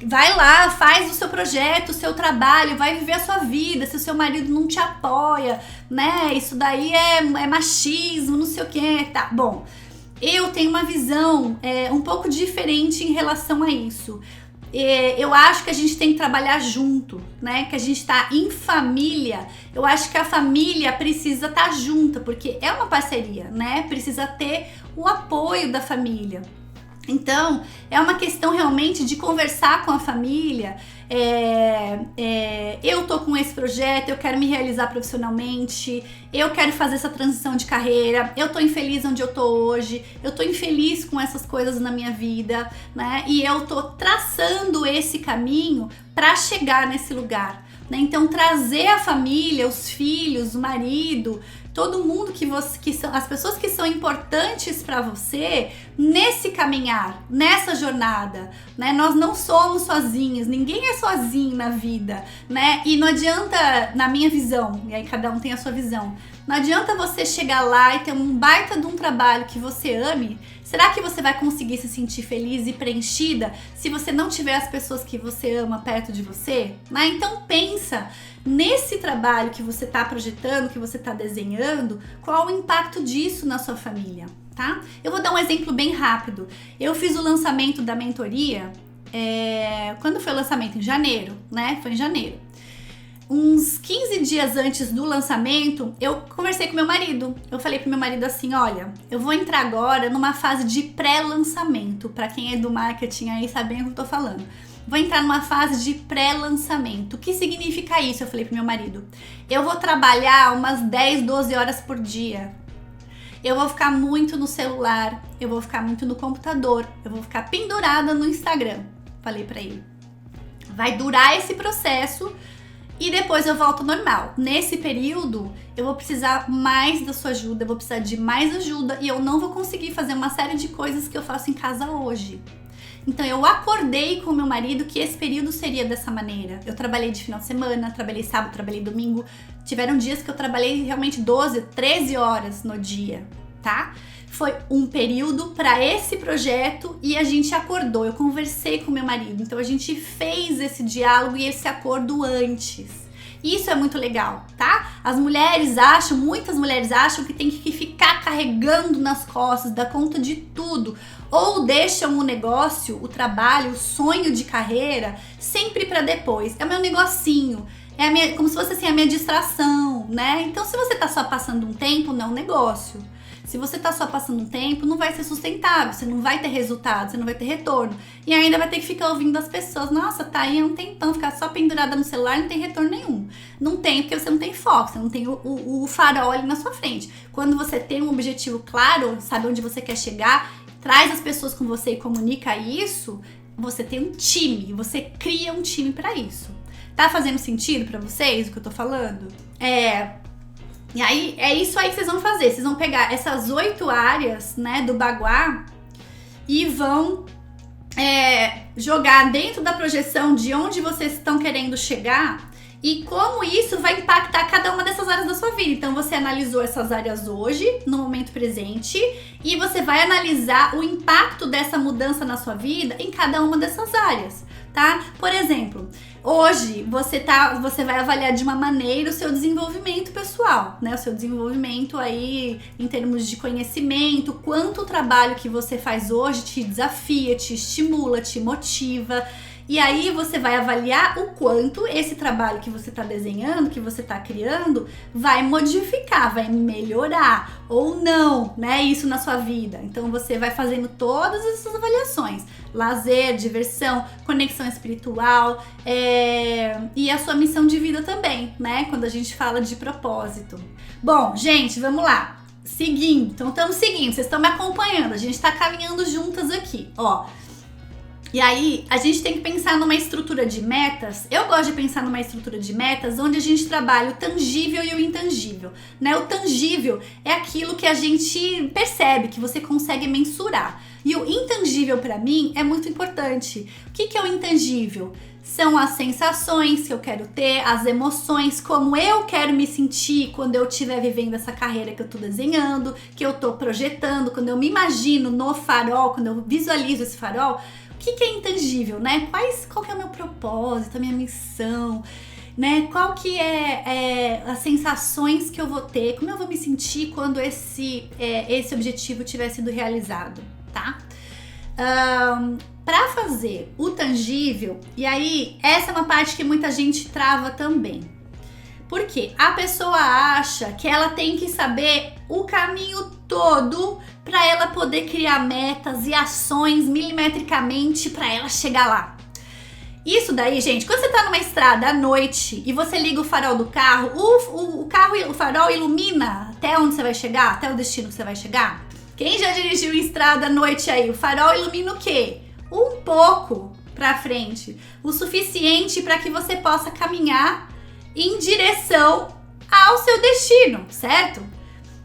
vai lá, faz o seu projeto, o seu trabalho, vai viver a sua vida, se o seu marido não te apoia, né, isso daí é machismo, não sei o que, tá, bom. Eu tenho uma visão um pouco diferente em relação a isso. Eu acho que a gente tem que trabalhar junto, né? Que a gente tá em família. Eu acho que a família precisa estar junta, porque é uma parceria, né? Precisa ter o apoio da família. Então, é uma questão realmente de conversar com a família. Eu tô com esse projeto, eu quero me realizar profissionalmente, eu quero fazer essa transição de carreira, eu tô infeliz onde eu tô hoje, eu tô infeliz com essas coisas na minha vida, né? E eu tô traçando esse caminho para chegar nesse lugar, né? Então, trazer a família, os filhos, o marido, todo mundo que são as pessoas que são importantes para você nesse caminhar, nessa jornada, né? Nós não somos sozinhos, ninguém é sozinho na vida, né? E não adianta, na minha visão, e aí cada um tem a sua visão, não adianta você chegar lá e ter um baita de um trabalho que você ame. Será que você vai conseguir se sentir feliz e preenchida se você não tiver as pessoas que você ama perto de você? Né? Então pensa nesse trabalho que você está projetando, que você está desenhando, qual o impacto disso na sua família, tá? Eu vou dar um exemplo bem rápido. Eu fiz o lançamento da mentoria, quando foi o lançamento? Em janeiro, né? Foi em janeiro. Uns 15 dias antes do lançamento, eu conversei com meu marido. Eu falei pro meu marido assim: olha, eu vou entrar agora numa fase de pré-lançamento. Pra quem é do marketing aí, sabe o que eu tô falando. Vou entrar numa fase de pré-lançamento. O que significa isso? Eu falei pro meu marido. Eu vou trabalhar umas 10, 12 horas por dia. Eu vou ficar muito no celular, eu vou ficar muito no computador, eu vou ficar pendurada no Instagram. Falei pra ele. Vai durar esse processo e depois eu volto ao normal. Nesse período, eu vou precisar mais da sua ajuda, eu vou precisar de mais ajuda e eu não vou conseguir fazer uma série de coisas que eu faço em casa hoje. Então eu acordei com meu marido que esse período seria dessa maneira. Eu trabalhei de final de semana, trabalhei sábado, trabalhei domingo. Tiveram dias que eu trabalhei realmente 12, 13 horas no dia, tá? Foi um período para esse projeto e a gente acordou. Eu conversei com meu marido, então a gente fez esse diálogo e esse acordo antes. Isso é muito legal, tá? Muitas mulheres acham que tem que ficar carregando nas costas, dar conta de tudo. Ou deixam o negócio, o trabalho, o sonho de carreira sempre para depois. É o meu negocinho, como se fosse assim, a minha distração, né? Então se você tá só passando um tempo, não é um negócio. Se você tá só passando um tempo, não vai ser sustentável, você não vai ter resultado, você não vai ter retorno. E ainda vai ter que ficar ouvindo as pessoas. Nossa, tá aí um tempão, ficar só pendurada no celular não tem retorno nenhum. Não tem, porque você não tem foco, você não tem o farol ali na sua frente. Quando você tem um objetivo claro, sabe onde você quer chegar, traz as pessoas com você e comunica isso, você tem um time, você cria um time pra isso. Tá fazendo sentido pra vocês o que eu tô falando? E aí, é isso aí que vocês vão fazer. Vocês vão pegar essas 8 áreas, né, do Baguá e vão jogar dentro da projeção de onde vocês estão querendo chegar e como isso vai impactar cada uma dessas áreas da sua vida. Então você analisou essas áreas hoje, no momento presente, e você vai analisar o impacto dessa mudança na sua vida em cada uma dessas áreas, tá? Por exemplo, hoje você vai avaliar de uma maneira o seu desenvolvimento pessoal, né? O seu desenvolvimento aí em termos de conhecimento, quanto o trabalho que você faz hoje te desafia, te estimula, te motiva. E aí você vai avaliar o quanto esse trabalho que você está desenhando, que você está criando, vai modificar, vai melhorar ou não, né? Isso na sua vida. Então você vai fazendo todas essas avaliações: lazer, diversão, conexão espiritual, e a sua missão de vida também, né? Quando a gente fala de propósito. Bom, gente, vamos lá. Seguindo, então estamos seguindo, vocês estão me acompanhando, a gente está caminhando juntas aqui, ó. E aí, a gente tem que pensar numa estrutura de metas. Eu gosto de pensar numa estrutura de metas onde a gente trabalha o tangível e o intangível, né? O tangível é aquilo que a gente percebe, que você consegue mensurar. E o intangível, para mim, é muito importante. O que é o intangível? São as sensações que eu quero ter, as emoções, como eu quero me sentir quando eu estiver vivendo essa carreira que eu tô desenhando, que eu tô projetando, quando eu me imagino no farol, quando eu visualizo esse farol. O que é intangível, né? Qual que é o meu propósito, a minha missão, né? Qual que é as sensações que eu vou ter, como eu vou me sentir quando esse objetivo tiver sido realizado, tá? Para fazer o tangível, e aí essa é uma parte que muita gente trava também. Porque a pessoa acha que ela tem que saber o caminho todo para ela poder criar metas e ações milimetricamente para ela chegar lá. Isso daí, gente, quando você tá numa estrada à noite e você liga o farol do carro, o farol ilumina até onde você vai chegar, até o destino que você vai chegar. Quem já dirigiu em estrada à noite aí, o farol ilumina o quê? Um pouco para frente, o suficiente para que você possa caminhar em direção ao seu destino, certo?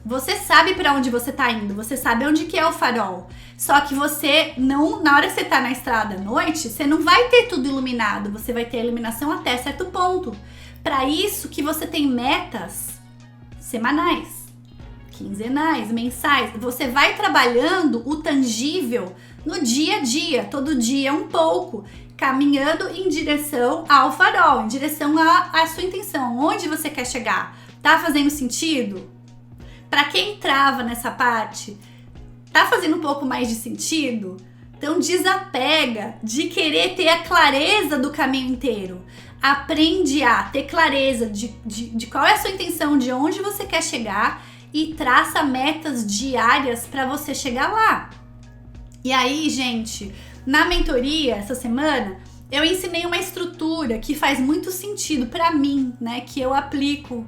Você sabe para onde você tá indo, você sabe onde que é o farol. Só que você não, na hora que você tá na estrada à noite, você não vai ter tudo iluminado, você vai ter a iluminação até certo ponto. Para isso que você tem metas semanais, quinzenais, mensais. Você vai trabalhando o tangível no dia a dia, todo dia um pouco, caminhando em direção ao farol, em direção à sua intenção, onde você quer chegar. Tá fazendo sentido? Para quem trava nessa parte, tá fazendo um pouco mais de sentido? Então desapega de querer ter a clareza do caminho inteiro. Aprende a ter clareza de qual é a sua intenção, de onde você quer chegar e traça metas diárias para você chegar lá. E aí, gente, na mentoria essa semana, eu ensinei uma estrutura que faz muito sentido para mim, né? Que eu aplico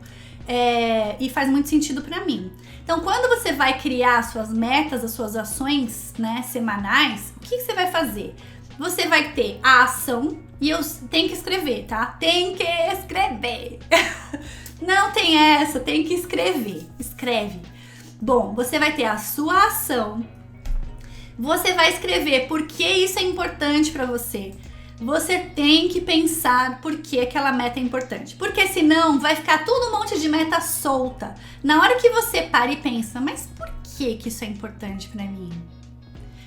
e faz muito sentido para mim. Então, quando você vai criar as suas metas, as suas ações, né, semanais, o que você vai fazer? Você vai ter a ação, e eu tenho que escrever, tá? Tem que escrever. Não tem essa, tem que escrever. Escreve. Bom, você vai ter a sua ação. Você vai escrever por que isso é importante para você. Você tem que pensar por que aquela meta é importante. Porque senão vai ficar tudo um monte de meta solta. Na hora que você para e pensa, mas por que isso é importante para mim?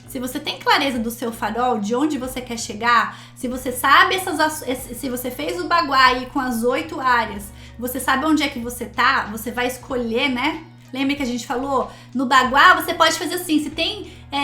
Se você tem clareza do seu farol, de onde você quer chegar, se você sabe se você fez o baguá aí com as 8 áreas, você sabe onde é que você tá, você vai escolher, né? Lembra que a gente falou? No baguá você pode fazer assim,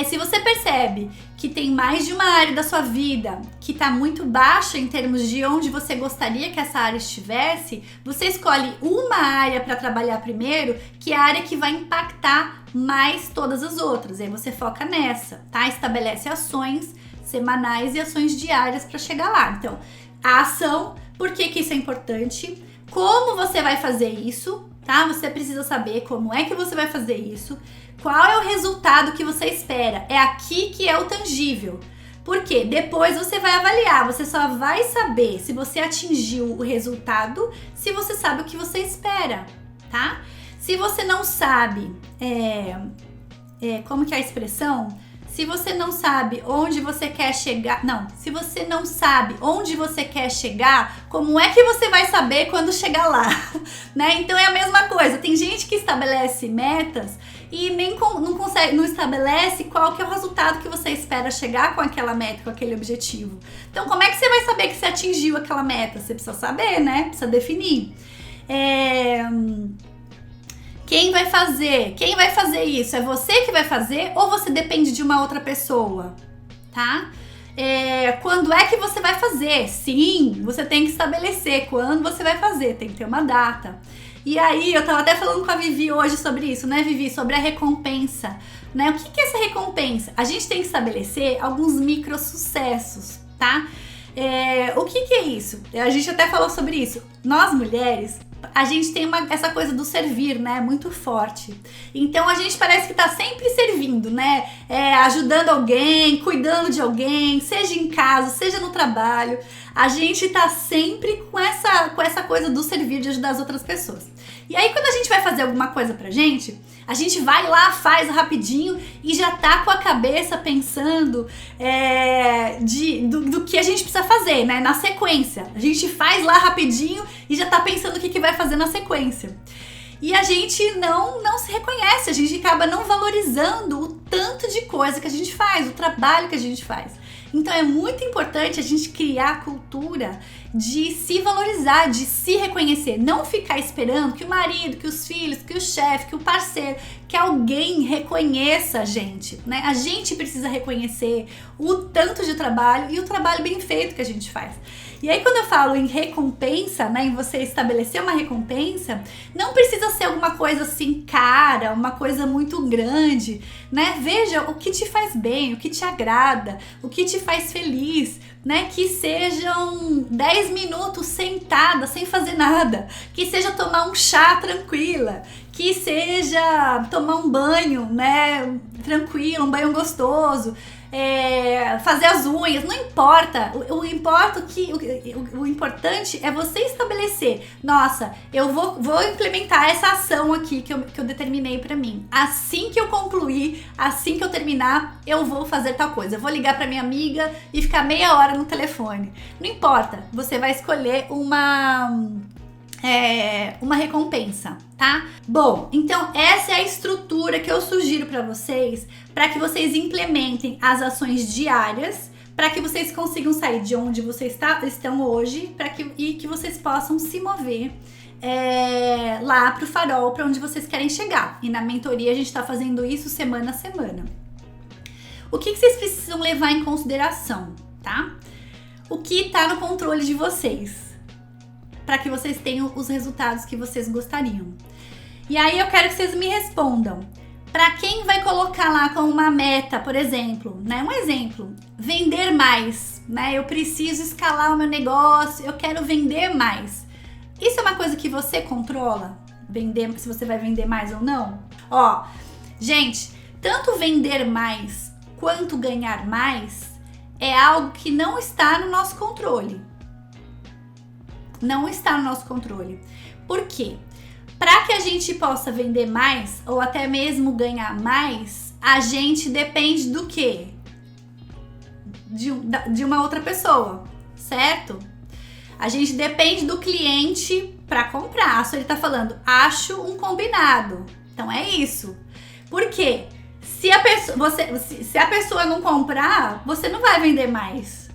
se você percebe que tem mais de uma área da sua vida que tá muito baixa em termos de onde você gostaria que essa área estivesse, você escolhe uma área para trabalhar primeiro, que é a área que vai impactar mais todas as outras. E aí você foca nessa, tá? Estabelece ações semanais e ações diárias para chegar lá. Então, a ação, por que isso é importante? Como você vai fazer isso? Tá? Você precisa saber como é que você vai fazer isso, qual é o resultado que você espera. É aqui que é o tangível. Porque depois você vai avaliar, você só vai saber se você atingiu o resultado se você sabe o que você espera, tá? Se você não sabe, como que é a expressão? Se você não sabe onde você quer chegar, se você não sabe onde você quer chegar, como é que você vai saber quando chegar lá, né? Então é a mesma coisa. Tem gente que estabelece metas e não estabelece qual que é o resultado que você espera chegar com aquela meta, com aquele objetivo. Então como é que você vai saber que você atingiu aquela meta? Você precisa saber, né? Precisa definir. Quem vai fazer isso? É você que vai fazer ou você depende de uma outra pessoa, tá? Quando é que você vai fazer? Sim, você tem que estabelecer quando você vai fazer, tem que ter uma data. E aí, eu tava até falando com a Vivi hoje sobre isso, né, Vivi? Sobre a recompensa, né? O que é essa recompensa? A gente tem que estabelecer alguns micro sucessos, tá? O que é isso? A gente até falou sobre isso. Nós, mulheres, a gente tem essa coisa do servir, né, muito forte. Então a gente parece que tá sempre servindo, né, ajudando alguém, cuidando de alguém, seja em casa, seja no trabalho. A gente tá sempre com essa coisa do servir, de ajudar as outras pessoas. E aí quando a gente vai fazer alguma coisa pra gente, a gente vai lá, faz rapidinho e já tá com a cabeça pensando do que a gente precisa fazer, né? Na sequência. A gente faz lá rapidinho e já tá pensando o que vai fazer na sequência. E a gente não se reconhece, a gente acaba não valorizando o tanto de coisa que a gente faz, o trabalho que a gente faz. Então é muito importante a gente criar a cultura de se valorizar, de se reconhecer, não ficar esperando que o marido, que os filhos, que o chefe, que o parceiro, que alguém reconheça a gente, né? A gente precisa reconhecer o tanto de trabalho e o trabalho bem feito que a gente faz. E aí quando eu falo em recompensa, né, em você estabelecer uma recompensa, não precisa ser alguma coisa assim cara, uma coisa muito grande, né? Veja o que te faz bem, o que te agrada, o que te faz feliz, né? Que sejam 10 minutos sentada, sem fazer nada, que seja tomar um chá tranquila, que seja tomar um banho, né, tranquilo, um banho gostoso, fazer as unhas, não importa. O importante é você estabelecer, nossa, eu vou implementar essa ação aqui que eu determinei pra mim. Assim que eu concluir, assim que eu terminar, eu vou fazer tal coisa. Eu vou ligar pra minha amiga e ficar meia hora no telefone. Não importa, você vai escolher uma recompensa, tá? Bom, então essa é a estrutura que eu sugiro para que vocês implementem as ações diárias, para que vocês consigam sair de onde vocês estão hoje, e que vocês possam se mover lá pro farol, para onde vocês querem chegar. E na mentoria a gente tá fazendo isso semana a semana. O que vocês precisam levar em consideração, tá? O que tá no controle de vocês, para que vocês tenham os resultados que vocês gostariam. E aí eu quero que vocês me respondam. Para quem vai colocar lá como uma meta, por exemplo, né? Um exemplo, vender mais, né? Eu preciso escalar o meu negócio, eu quero vender mais. Isso é uma coisa que você controla? Vender, se você vai vender mais ou não? Ó, gente, tanto vender mais quanto ganhar mais é algo que não está no nosso controle. Não está no nosso controle. Por quê? Para que a gente possa vender mais ou até mesmo ganhar mais, a gente depende do quê? De uma outra pessoa, certo? A gente depende do cliente para comprar. Ele tá falando, acho um combinado. Então é isso. Por quê? Se a pessoa não comprar, você não vai vender mais.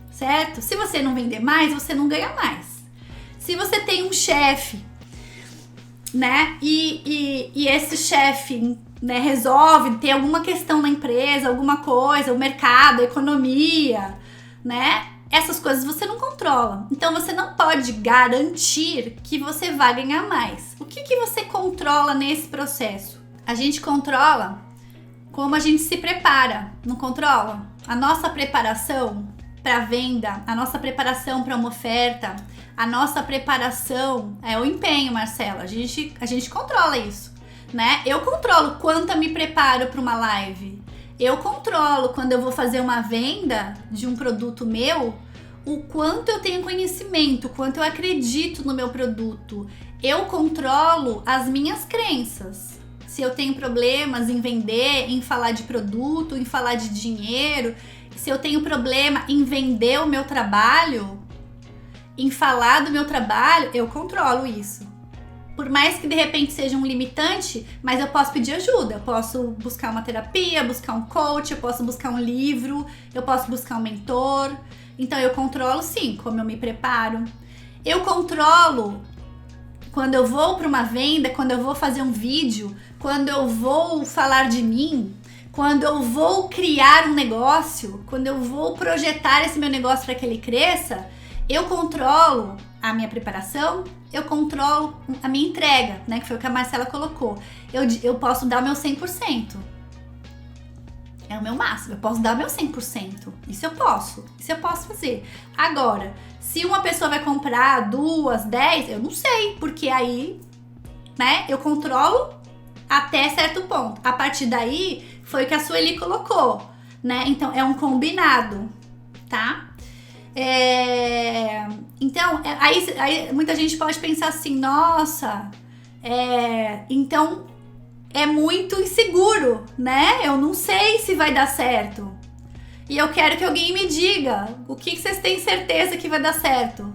Certo? Se você não vender mais, você não ganha mais. Se você tem um chefe, né, e esse chefe, né, resolve ter alguma questão na empresa, alguma coisa, o mercado, a economia, né, essas coisas você não controla. Então você não pode garantir que você vai ganhar mais. O que você controla nesse processo? A gente controla como a gente se prepara, não controla? A nossa preparação para venda, a nossa preparação para uma oferta, a nossa preparação é o empenho, Marcela. A gente controla isso, né? Eu controlo quanto eu me preparo para uma live. Eu controlo quando eu vou fazer uma venda de um produto meu, o quanto eu tenho conhecimento, o quanto eu acredito no meu produto. Eu controlo as minhas crenças, se eu tenho problemas em vender, em falar de produto, em falar de dinheiro, se eu tenho problema em vender o meu trabalho, em falar do meu trabalho, eu controlo isso. Por mais que de repente seja um limitante, mas eu posso pedir ajuda, eu posso buscar uma terapia, buscar um coach, eu posso buscar um livro, eu posso buscar um mentor. Então eu controlo sim, como eu me preparo. Eu controlo quando eu vou para uma venda, quando eu vou fazer um vídeo, quando eu vou falar de mim, quando eu vou criar um negócio, quando eu vou projetar esse meu negócio para que ele cresça, eu controlo a minha preparação, eu controlo a minha entrega, né? Que foi o que a Marcela colocou. Eu posso dar o meu 100%. É o meu máximo, eu posso dar o meu 100%. Isso eu posso fazer. Agora, se uma pessoa vai comprar 2, 10, eu não sei, porque aí, né, eu controlo até certo ponto. A partir daí, foi o que a Sueli colocou, né? Então, é um combinado, tá? Então, aí muita gente pode pensar assim, nossa, então é muito inseguro, né? Eu não sei se vai dar certo. E eu quero que alguém me diga o que vocês têm certeza que vai dar certo.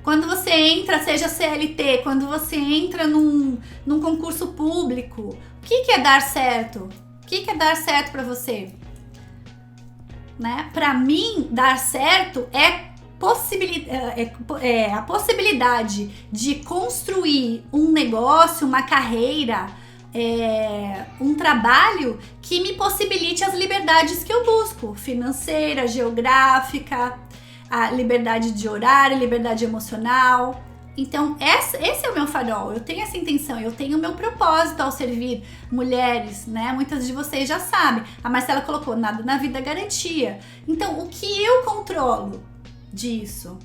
Quando você entra, seja CLT, quando você entra num concurso público, o que é dar certo? O que é dar certo para você? Né? Para mim, dar certo é a possibilidade de construir um negócio, uma carreira, um trabalho que me possibilite as liberdades que eu busco, financeira, geográfica, a liberdade de horário, liberdade emocional. Então, esse é o meu farol, eu tenho essa intenção, eu tenho o meu propósito ao servir mulheres, né? Muitas de vocês já sabem. A Marcela colocou, nada na vida garantia. Então, o que eu controlo disso,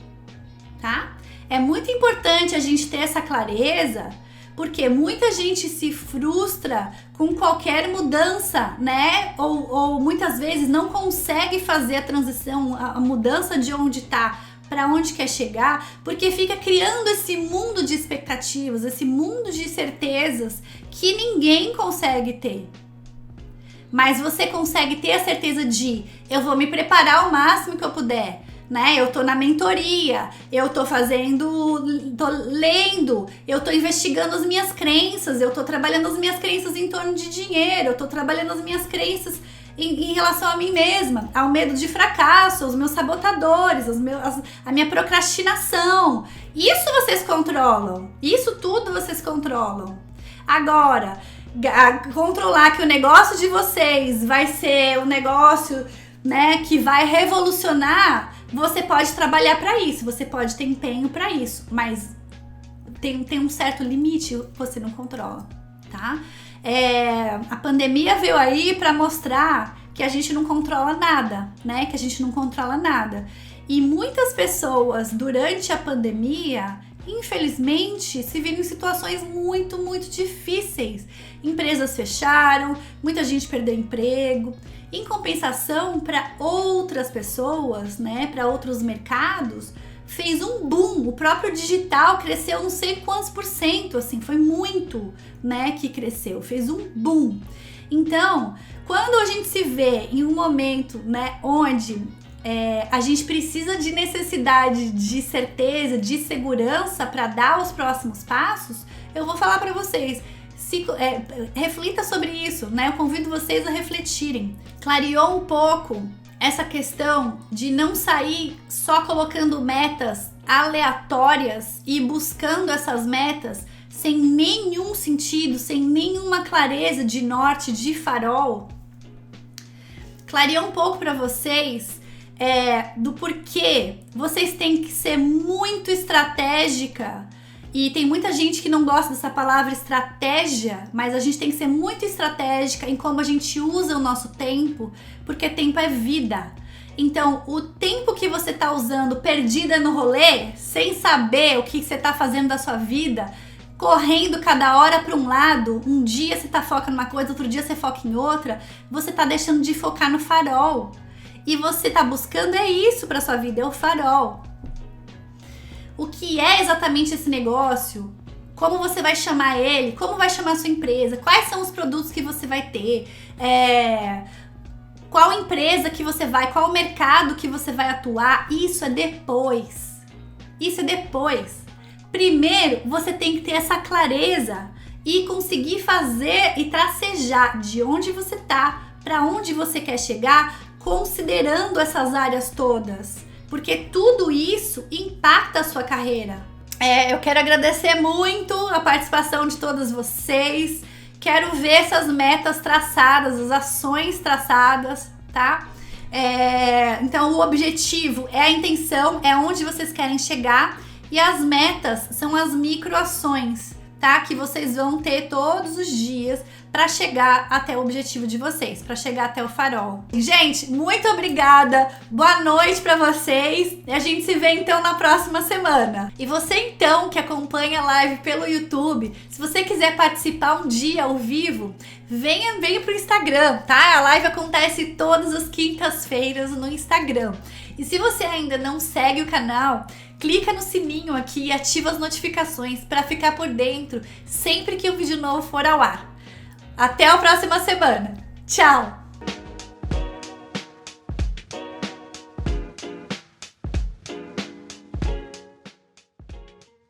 tá? É muito importante a gente ter essa clareza, porque muita gente se frustra com qualquer mudança, né? Ou muitas vezes não consegue fazer a transição, a mudança de onde tá para onde quer chegar, porque fica criando esse mundo de expectativas, esse mundo de certezas que ninguém consegue ter. Mas você consegue ter a certeza de, eu vou me preparar o máximo que eu puder, né? Eu tô na mentoria, eu tô lendo, eu tô investigando as minhas crenças, eu tô trabalhando as minhas crenças em torno de dinheiro, eu tô trabalhando as minhas crenças em relação a mim mesma, ao medo de fracasso, aos meus sabotadores, a minha procrastinação. Isso vocês controlam. Isso tudo vocês controlam. Agora, controlar que o negócio de vocês vai ser um negócio, né, que vai revolucionar, você pode trabalhar para isso, você pode ter empenho para isso, mas tem um certo limite que você não controla, tá? A pandemia veio aí para mostrar que a gente não controla nada, né? Que a gente não controla nada. E muitas pessoas, durante a pandemia, infelizmente, se viram em situações muito, muito difíceis. Empresas fecharam, muita gente perdeu emprego. Em compensação, para outras pessoas, né? Para outros mercados, fez um boom, o próprio digital cresceu não sei quantos %, assim, foi muito, né, que cresceu, fez um boom. Então, quando a gente se vê em um momento, né, onde a gente precisa de necessidade de certeza, de segurança para dar os próximos passos, eu vou falar para vocês, reflita sobre isso, né, eu convido vocês a refletirem. Clareou um pouco essa questão de não sair só colocando metas aleatórias e buscando essas metas sem nenhum sentido, sem nenhuma clareza de norte, de farol. Clareou um pouco para vocês do porquê vocês têm que ser muito estratégica. E tem muita gente que não gosta dessa palavra estratégia, mas a gente tem que ser muito estratégica em como a gente usa o nosso tempo, porque tempo é vida. Então, o tempo que você tá usando perdida no rolê, sem saber o que você tá fazendo da sua vida, correndo cada hora para um lado, um dia você tá foca numa coisa, outro dia você foca em outra, você tá deixando de focar no farol. E você tá buscando isso para sua vida, é o farol. O que é exatamente esse negócio como você vai chamar ele, como vai chamar a sua empresa, quais são os produtos que você vai ter, qual empresa que você vai, qual mercado que você vai atuar, isso é depois. Isso é depois. Primeiro, você tem que ter essa clareza e conseguir fazer e tracejar de onde você tá, para onde você quer chegar, considerando essas áreas todas. Porque tudo isso impacta a sua carreira. Eu quero agradecer muito a participação de todas vocês. Quero ver essas metas traçadas, as ações traçadas, tá? Então o objetivo é a intenção, é onde vocês querem chegar, e as metas são as microações, tá? Que vocês vão ter todos os dias para chegar até o objetivo de vocês, para chegar até o farol. Gente, muito obrigada, boa noite para vocês, e a gente se vê então na próxima semana. E você então que acompanha a live pelo YouTube, se você quiser participar um dia ao vivo, venha pro Instagram, tá? A live acontece todas as quintas-feiras no Instagram. E se você ainda não segue o canal, clica no sininho aqui e ativa as notificações para ficar por dentro sempre que um vídeo novo for ao ar. Até a próxima semana. Tchau!